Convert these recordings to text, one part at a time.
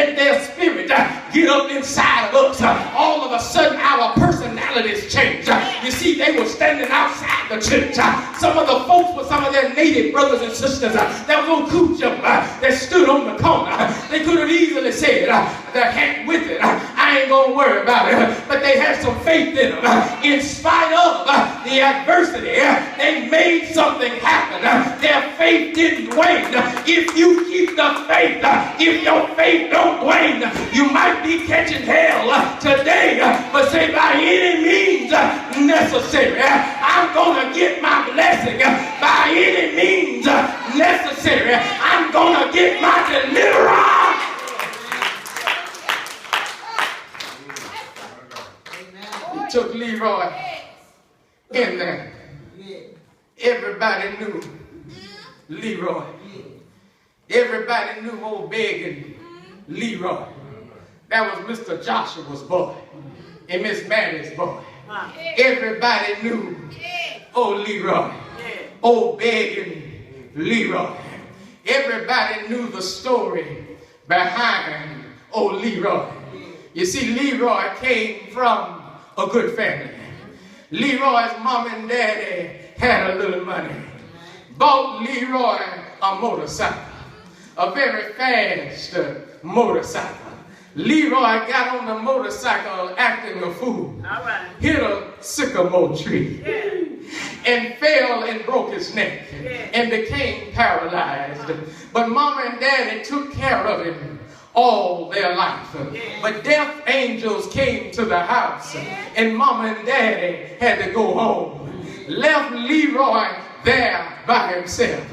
let their spirit get up inside of us. All of a sudden, our personalities change. You see, they were standing outside the church. Some of the folks were some of their native brothers and sisters that was on cool jump that stood on the corner. They could have easily said, the heck with it. I ain't going to worry about it. But they had some faith in them. In spite of the adversity, they made something happen. Their faith didn't wane. If you keep the faith, if your faith don't wane, you might be catching hell today. But say, by any means necessary, I'm going to get my blessing. By any means necessary, I'm going to get my deliverance. He took Leroy in there. Everybody knew Leroy. Everybody knew old begging Leroy. That was Mr. Joshua's boy and Miss Maddie's boy. Everybody knew old Leroy. Old begging Leroy. Everybody knew the story behind old Leroy. You see, Leroy came from a good family. Leroy's mom and daddy had a little money. Bought Leroy a motorcycle. A very fast motorcycle. Leroy got on the motorcycle acting a fool. All right. Hit a sycamore tree. And fell and broke his neck. And became paralyzed. But mama and daddy took care of him all their life. But death angels came to the house. And mama and daddy had to go home. Left Leroy there by himself.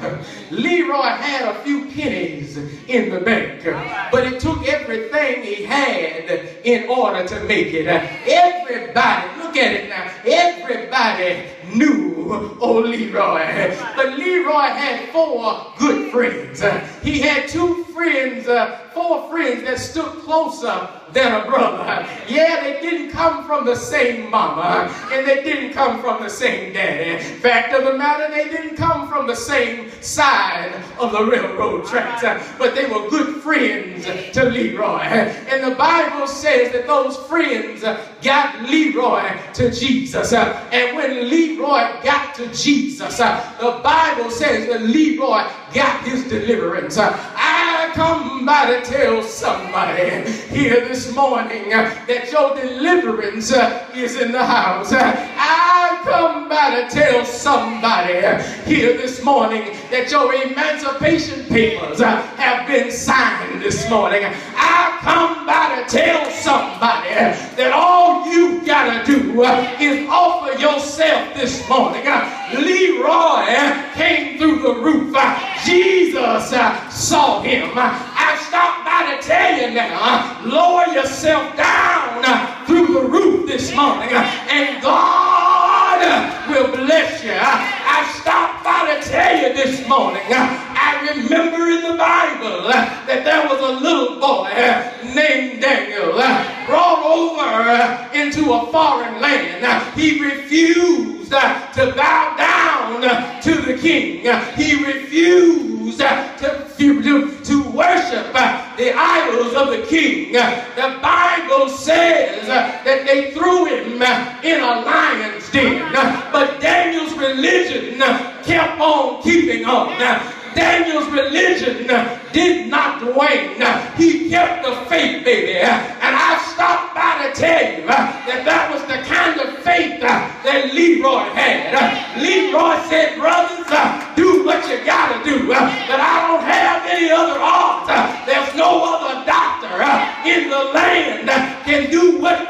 Leroy had a few pennies in the bank, but it took everything he had in order to make it. Everybody, look at it now, everybody knew old Leroy. But Leroy had 4 good friends. He had 2 friends, 4 friends that stood closer than a brother. Yeah, they didn't come from the same mama, and they didn't come from the same daddy. Fact of the matter, they didn't come from the same side of the railroad tracks, but they were good friends to Leroy. And the Bible says that those friends got Leroy to Jesus. And when Leroy got to Jesus, the Bible says that Leroy got his deliverance. I come by to tell somebody here this morning that your deliverance is in the house. I come by to tell somebody here this morning that your emancipation papers have been signed this morning. I come by to tell somebody that all you gotta do is offer yourself this morning. Leroy came through the roof. Jesus saw him. I stopped by to tell you now, lower yourself down through the roof this morning, and God will bless you. I stopped by to tell you this morning, I remember in the Bible that there was a little boy named Daniel brought over into a foreign land. He refused to bow down to the king. He refused to worship the idols of the king. The Bible says that they threw him in a lion's den. But Daniel's religion kept on keeping on. Daniel's religion did not wane. He kept the faith, baby. And I stopped by to tell you that was the kind of faith that Leroy had. Leroy said, brothers, do what you gotta do. But I don't have any other odds. There's no other doctor in the land can do what